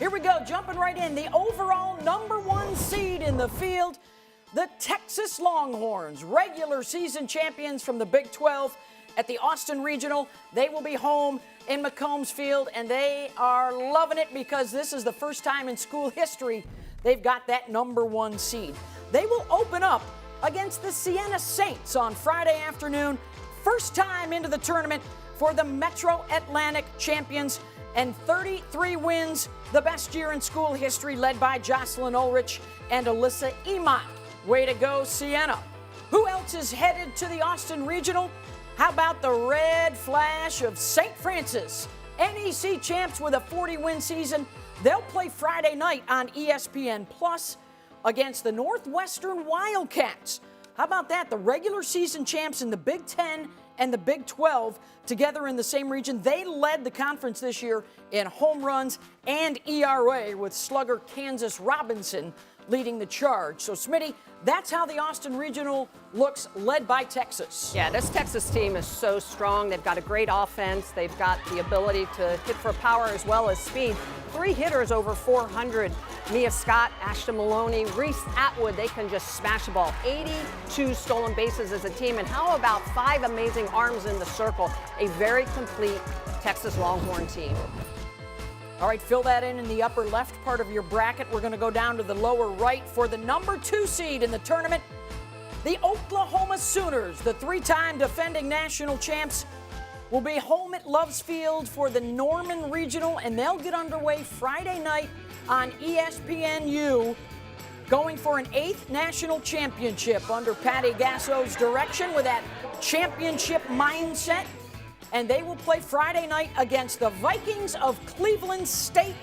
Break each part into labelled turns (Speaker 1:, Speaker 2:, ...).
Speaker 1: Here we go, jumping right in. The overall #1 seed in the field, the Texas Longhorns, regular season champions from the Big 12 at the Austin Regional. They will be home in McCombs Field, and they are loving it because this is the first time in school history they've got that #1 seed. They will open up against the Siena Saints on Friday afternoon. First time into the tournament for the Metro Atlantic champions, and 33 wins, the best year in school history, led by Jocelyn Ulrich and Alyssa Emont. Way to go, Siena. Who else is headed to the Austin Regional? How about the Red Flash of St. Francis? NEC champs with a 40-win season. They'll play Friday night on ESPN Plus against the Northwestern Wildcats. How about that? The regular season champs in the Big 10 and the Big 12 together in the same region. They led the conference this year in home runs and ERA, with slugger Kansas Robinson leading the charge. So, Smitty, that's how the Austin Regional looks, led by Texas.
Speaker 2: Yeah, this Texas team is so strong. They've got a great offense. They've got the ability to hit for power as well as speed. 3 hitters over 400. Mia Scott, Ashton Maloney, Reese Atwood. They can just smash the ball. 82 stolen bases as a team. And how about 5 amazing arms in the circle? A very complete Texas Longhorn team.
Speaker 1: All right, fill that in the upper left part of your bracket. We're going to go down to the lower right for the #2 seed in the tournament. The Oklahoma Sooners, the 3-time defending national champs, will be home at Loves Field for the Norman Regional, and they'll get underway Friday night on ESPNU, going for an 8th national championship under Patty Gasso's direction with that championship mindset. And they will play Friday night against the Vikings of Cleveland State.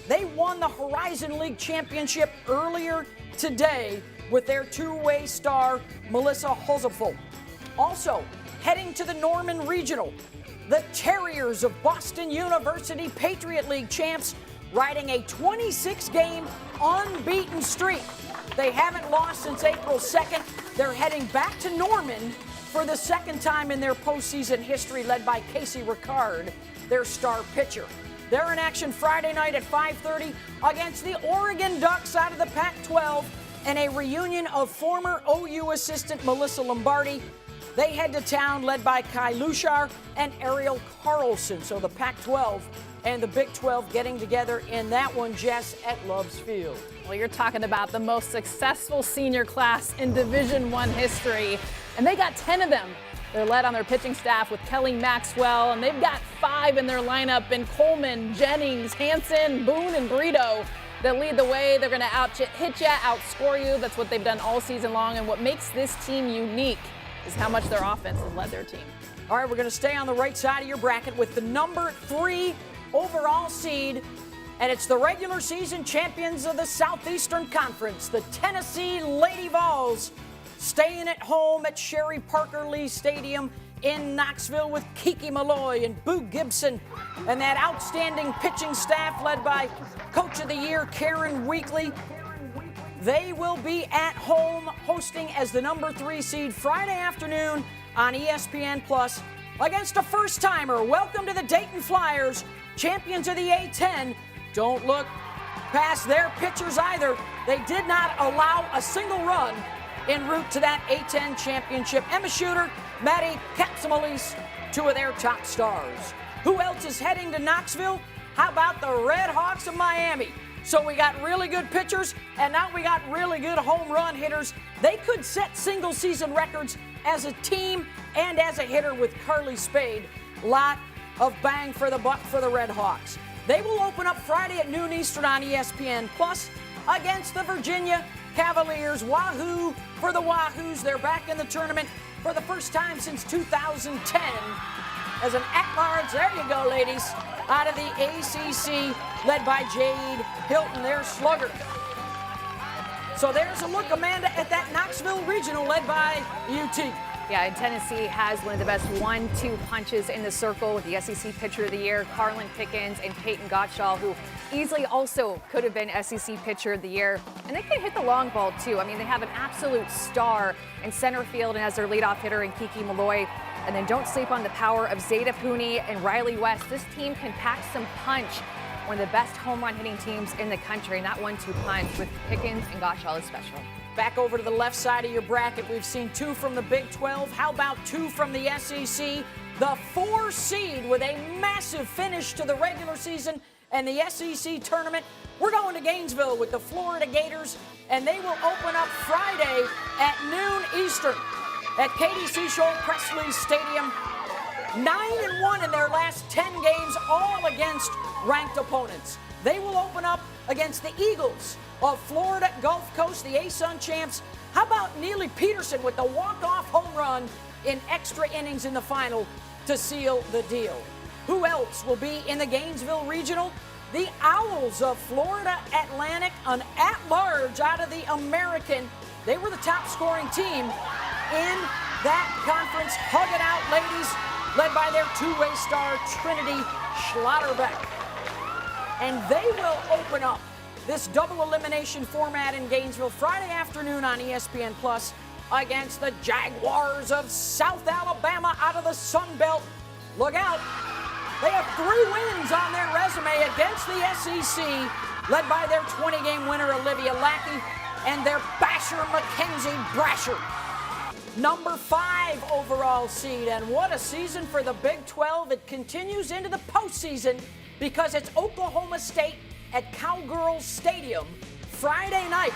Speaker 1: They won the Horizon League championship earlier today with their 2-way star, Melissa Hoseful. Also, heading to the Norman Regional, the Terriers of Boston University, Patriot League champs, riding a 26-game unbeaten streak. They haven't lost since April 2nd. They're heading back to Norman for the 2nd time in their postseason history, led by Casey Ricard, their star pitcher. They're in action Friday night at 5:30 against the Oregon Ducks out of the Pac-12, and a reunion of former OU assistant Melissa Lombardi. They head to town, led by Kai Lushar and Ariel Carlson. So the Pac-12 and the Big 12 getting together in that one, Jess, at Loves Field.
Speaker 3: Well, you're talking about the most successful senior class in Division I history, and they got 10 of them. They're led on their pitching staff with Kelly Maxwell, and they've got 5 in their lineup in Coleman, Jennings, Hanson, Boone, and Brito that lead the way. They're going to hit you, outscore you. That's what they've done all season long, and what makes this team unique is how much their offense has led their team.
Speaker 1: All right, we're going to stay on the right side of your bracket with the #3 overall seed, and it's the regular season champions of the Southeastern Conference, the Tennessee Lady Vols, staying at home at Sherry Parker Lee Stadium in Knoxville with Kiki Malloy and Boo Gibson and that outstanding pitching staff led by Coach of the Year Karen Weekly. They will be at home hosting as the #3 seed Friday afternoon on ESPN Plus against a first-timer. Welcome to the Dayton Flyers, champions of the A-10. Don't look past their pitchers either. They did not allow a single run en route to that A-10 championship. Emma Shooter, Maddie Kapsamalis, 2 of their top stars. Who else is heading to Knoxville? How about the Red Hawks of Miami? So we got really good pitchers, and now we got really good home run hitters. They could set single-season records as a team and as a hitter with Carly Spade. Lot of bang for the buck for the Red Hawks. They will open up Friday at noon Eastern on ESPN Plus against the Virginia Cavaliers. Wahoo for the Wahoos. They're back in the tournament for the first time since 2010 as an at-large, there you go, ladies, out of the ACC, led by Jade Hilton, their slugger. So there's a look, Amanda, at that Knoxville Regional led by UT.
Speaker 4: Yeah, and Tennessee has one of the best 1-2 punches in the circle with the SEC Pitcher of the Year, Carlin Pickens and Peyton Gottschall, who easily also could have been SEC Pitcher of the Year. And they can hit the long ball, too. I mean, they have an absolute star in center field and as their leadoff hitter in Kiki Malloy. And then don't sleep on the power of Zeta Pooney and Riley West. This team can pack some punch. one of the best home run hitting teams in the country, and that 1-2 punch with Pickens and Gottschall is special.
Speaker 1: Back over to the left side of your bracket, we've seen 2 from the Big 12. How about 2 from the SEC? The 4 seed with a massive finish to the regular season and the SEC tournament. We're going to Gainesville with the Florida Gators, and they will open up Friday at noon Eastern at Katie Seashore Presley Stadium. 9-1 in their last 10 games, all against ranked opponents. They will open up against the Eagles of Florida Gulf Coast, the ASUN champs. How about Neely Peterson with the walk-off home run in extra innings in the final to seal the deal? Who else will be in the Gainesville Regional? The Owls of Florida Atlantic, an at-large out of the American. They were the top-scoring team in that conference. Hug it out, ladies, led by their two-way star, Trinity Schlotterbeck. And they will open up this double elimination format in Gainesville Friday afternoon on ESPN Plus against the Jaguars of South Alabama out of the Sun Belt. Look out. They have 3 wins on their resume against the SEC, led by their 20-game winner, Olivia Lackey, and their basher, Mackenzie Brasher. Number 5 overall seed, and what a season for the Big 12. It continues into the postseason because it's Oklahoma State at Cowgirls Stadium Friday night.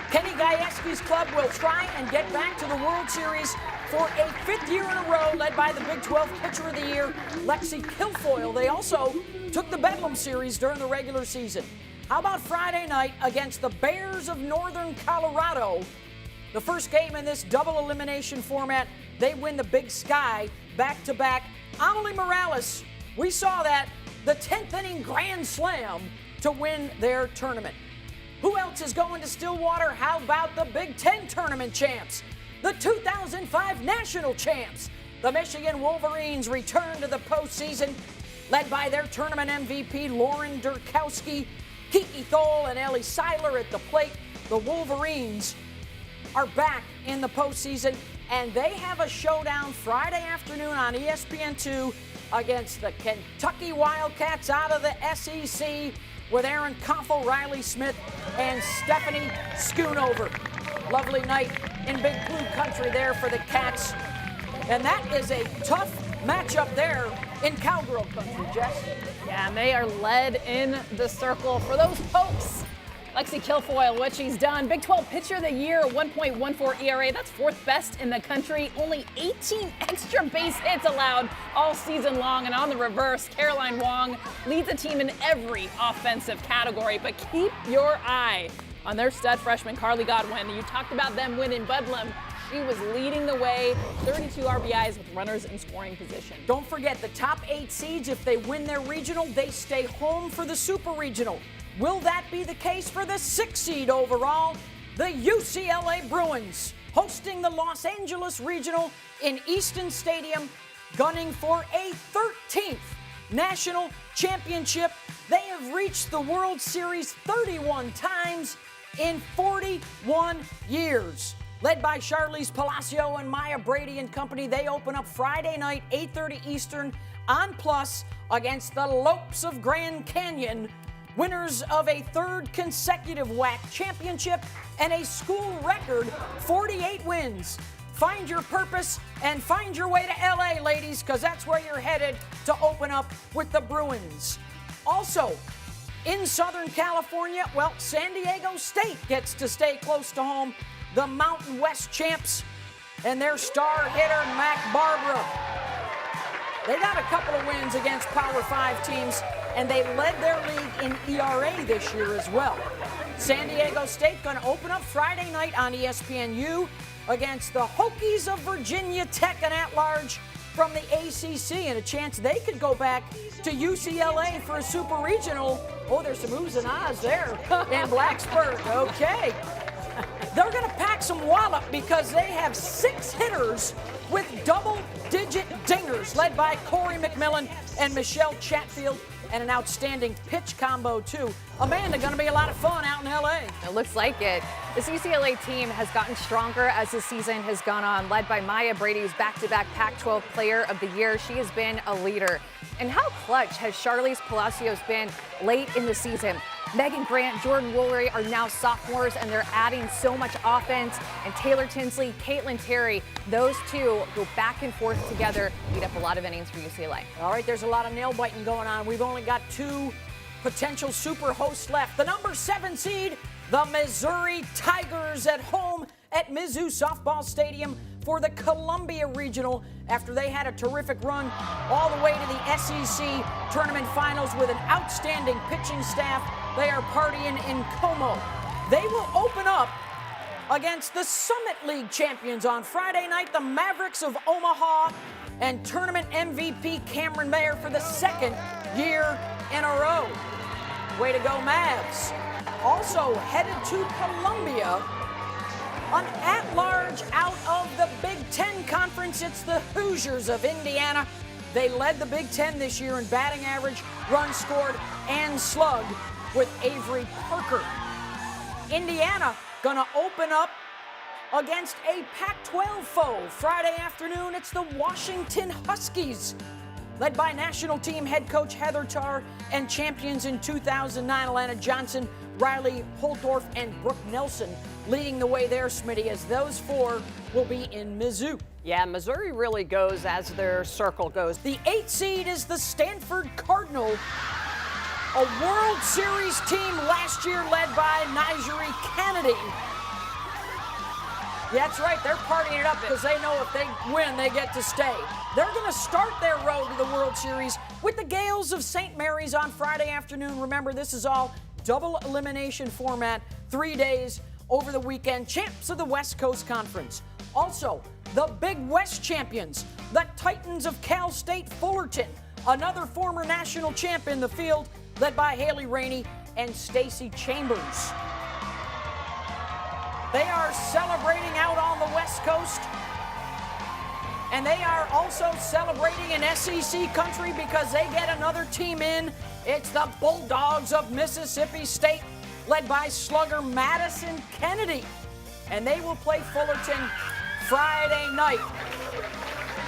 Speaker 1: Kenny Gajewski's club will try and get back to the World Series for a 5th year in a row, led by the Big 12 Pitcher of the Year, Lexi Kilfoyle. They also took the Bedlam Series during the regular season. How about Friday night against the Bears of Northern Colorado? The first game in this double elimination format, they win the Big Sky back-to-back. Amelie Morales, we saw that, the 10th inning grand slam to win their tournament. Who else is going to Stillwater? How about the Big Ten tournament champs? The 2005 national champs. The Michigan Wolverines return to the postseason, led by their tournament MVP, Lauren Durkowski, Kiki Thole, and Ellie Seiler at the plate. The Wolverines are back in the postseason, and they have a showdown Friday afternoon on ESPN2 against the Kentucky Wildcats out of the SEC with Aaron Koffel, Riley Smith, and Stephanie Schoonover. Lovely night in Big Blue Country there for the Cats. And that is a tough matchup there in Cowgirl Country, Jess.
Speaker 3: Yeah, and they are led in the circle for those Pokes. Lexi Kilfoyle, what she's done. Big 12 Pitcher of the Year, 1.14 ERA. That's 4th best in the country. Only 18 extra base hits allowed all season long. And on the reverse, Caroline Wong leads the team in every offensive category. But keep your eye on their stud freshman, Carly Godwin. You talked about them winning Bedlam. She was leading the way, 32 RBIs with runners in scoring position.
Speaker 1: Don't forget, the top 8 seeds, if they win their regional, they stay home for the Super Regional. Will that be the case for the 6th seed overall? The UCLA Bruins hosting the Los Angeles Regional in Easton Stadium, gunning for a 13th national championship. They have reached the World Series 31 times in 41 years. Led by Charlize Palacio and Maya Brady and company, they open up Friday night, 8:30 Eastern on Plus against the Lopes of Grand Canyon, winners of a 3rd consecutive WAC championship and a school record 48 wins. Find your purpose and find your way to LA, ladies, because that's where you're headed to open up with the Bruins. Also, in Southern California, well, San Diego State gets to stay close to home. The Mountain West champs and their star hitter, Mac Barbara. They got a couple of wins against Power 5 teams, and they led their league in ERA this year as well. San Diego State going to open up Friday night on ESPNU against the Hokies of Virginia Tech, and at-large from the ACC, and a chance they could go back to UCLA for a Super Regional. Oh, there's some oohs and ahs there in Blacksburg. Okay. They're going to pack some wallop because they have 6 hitters with double-digit dingers, led by Corey McMillan and Michelle Chatfield. and an outstanding pitch combo, too. Amanda, going to be a lot of fun out in L.A.
Speaker 4: It looks like it. This UCLA team has gotten stronger as the season has gone on, led by Maya Brady, who's back-to-back Pac-12 Player of the Year. She has been a leader. And how clutch has Charlize Palacios been late in the season? Megan Grant, Jordan Woolery are now sophomores, and they're adding so much offense. And Taylor Tinsley, Caitlin Terry, those two go back and forth together, eat up a lot of innings for UCLA.
Speaker 1: All right, there's a lot of nail-biting going on. We've only got 2 potential super hosts left. The number 7 seed, the Missouri Tigers, at home at Mizzou Softball Stadium for the Columbia Regional after they had a terrific run all the way to the SEC Tournament Finals with an outstanding pitching staff. They are partying in Como. They will open up against the Summit League champions on Friday night, the Mavericks of Omaha, and tournament MVP Cameron Mayer for the 2nd year in a row. Way to go, Mavs. Also headed to Columbia, an at-large out of the Big Ten Conference. It's the Hoosiers of Indiana. They led the Big Ten this year in batting average, runs scored, and slugged with Avery Parker. Indiana gonna open up against a Pac-12 foe. Friday afternoon, it's the Washington Huskies, led by national team head coach Heather Tarr and champions in 2009, Alana Johnson, Riley Holtorf, and Brooke Nelson leading the way there, Smitty, as those 4 will be in Mizzou.
Speaker 2: Yeah, Missouri really goes as their circle goes.
Speaker 1: The 8 seed is the Stanford Cardinal, a World Series team last year led by Nigeri Kennedy. Yeah, that's right, they're partying it up because they know if they win, they get to stay. They're going to start their road to the World Series with the Gales of St. Mary's on Friday afternoon. Remember, this is all double elimination format, 3 days over the weekend. Champs of the West Coast Conference. Also, the Big West champions, the Titans of Cal State Fullerton, another former national champ in the field, led by Haley Rainey and Stacey Chambers. They are celebrating out on the West Coast, and they are also celebrating in SEC country because they get another team in. It's the Bulldogs of Mississippi State, led by slugger Madison Kennedy, and they will play Fullerton Friday night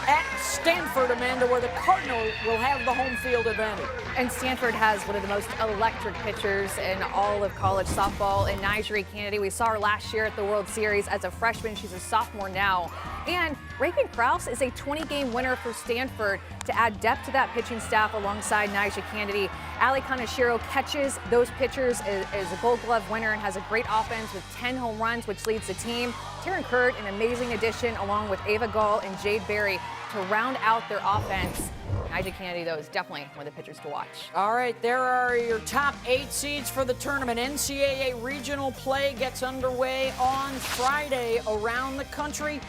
Speaker 1: at Stanford, Amanda, where the Cardinal will have the home field advantage.
Speaker 4: And Stanford has one of the most electric pitchers in all of college softball in Nigeri Kennedy. We saw her last year at the World Series as a freshman. She's a sophomore now. And Reagan Krause is a 20-game winner for Stanford to add depth to that pitching staff alongside Nigeri Kennedy. Ali Kaneshiro catches those pitchers, is a Gold Glove winner, and has a great offense with 10 home runs, which leads the team. Taryn Kurt, an amazing addition, along with Ava Gall and Jade Berry to round out their offense. Nigeri Kennedy, though, is definitely one of the pitchers to watch.
Speaker 1: All right, there are your top 8 seeds for the tournament. NCAA regional play gets underway on Friday around the country.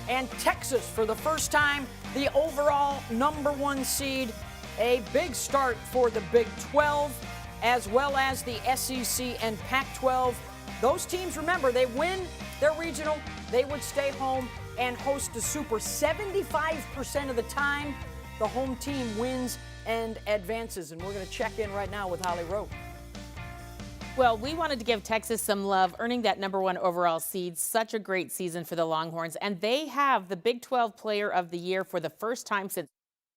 Speaker 1: And Texas, for the first time, the overall number 1 seed. A big start for the Big 12, as well as the SEC and Pac-12. Those teams, remember, they win their regional, they would stay home and host the Super. 75% of the time, the home team wins and advances. And we're going to check in right now with Holly Rowe.
Speaker 5: Well, we wanted to give Texas some love, earning that number 1 overall seed. Such a great season for the Longhorns. And they have the Big 12 Player of the Year for the first time since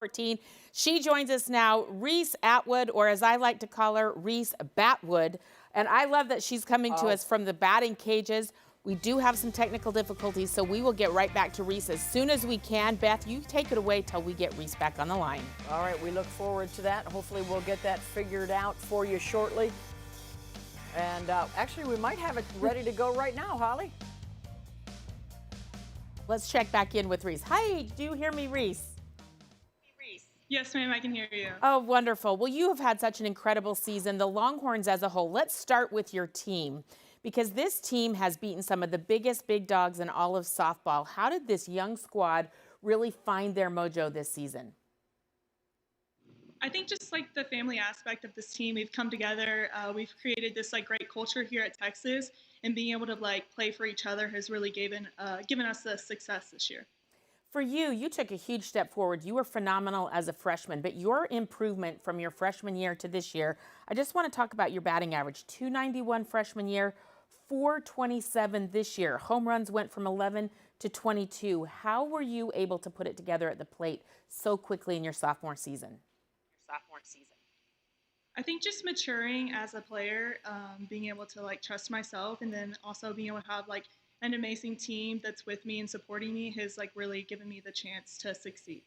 Speaker 5: 2014. She joins us now, Reese Atwood, or as I like to call her, Reese Batwood. And I love that she's coming to us from the batting cages. We do have some technical difficulties, so we will get right back to Reese as soon as we can. Beth, you take it away till we get Reese back on the line.
Speaker 1: All right, we look forward to that. Hopefully we'll get that figured out for you shortly. And actually, we might have it ready to go right now, Holly.
Speaker 5: Let's check back in with Reese. Hi, do you hear me, Reese?
Speaker 6: Yes, ma'am, I can hear you.
Speaker 5: Oh, wonderful. Well, you have had such an incredible season, the Longhorns as a whole. Let's start with your team, because this team has beaten some of the biggest big dogs in all of softball. How did this young squad really find their mojo this season?
Speaker 6: I think just like the family aspect of this team, we've come together. We've created this great culture here at Texas, and being able to play for each other has really given us the success this year.
Speaker 5: For you, you took a huge step forward. You were phenomenal as a freshman, but your improvement from your freshman year to this year, I just want to talk about your batting average. 291 freshman year, 427 this year. Home runs went from 11 to 22. How were you able to put it together at the plate so quickly in your sophomore season?
Speaker 6: I think just maturing as a player, being able to like trust myself, and then also being able to have like an amazing team that's with me and supporting me has like really given me the chance to succeed.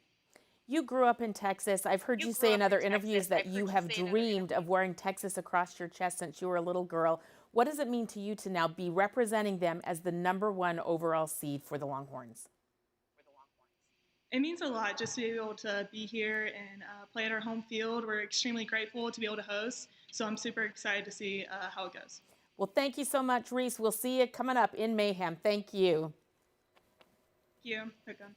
Speaker 5: You grew up in Texas. I've heard you say in other interviews that you have dreamed of wearing Texas across your chest since you were a little girl. What does it mean to you to now be representing them as the #1 overall seed for the Longhorns?
Speaker 6: It means a lot just to be able to be here and play at our home field. We're extremely grateful to be able to host, so I'm super excited to see how it goes.
Speaker 5: Well, thank you so much, Reese. We'll see you coming up in Mayhem. Thank you.
Speaker 6: Thank you. Hook 'em.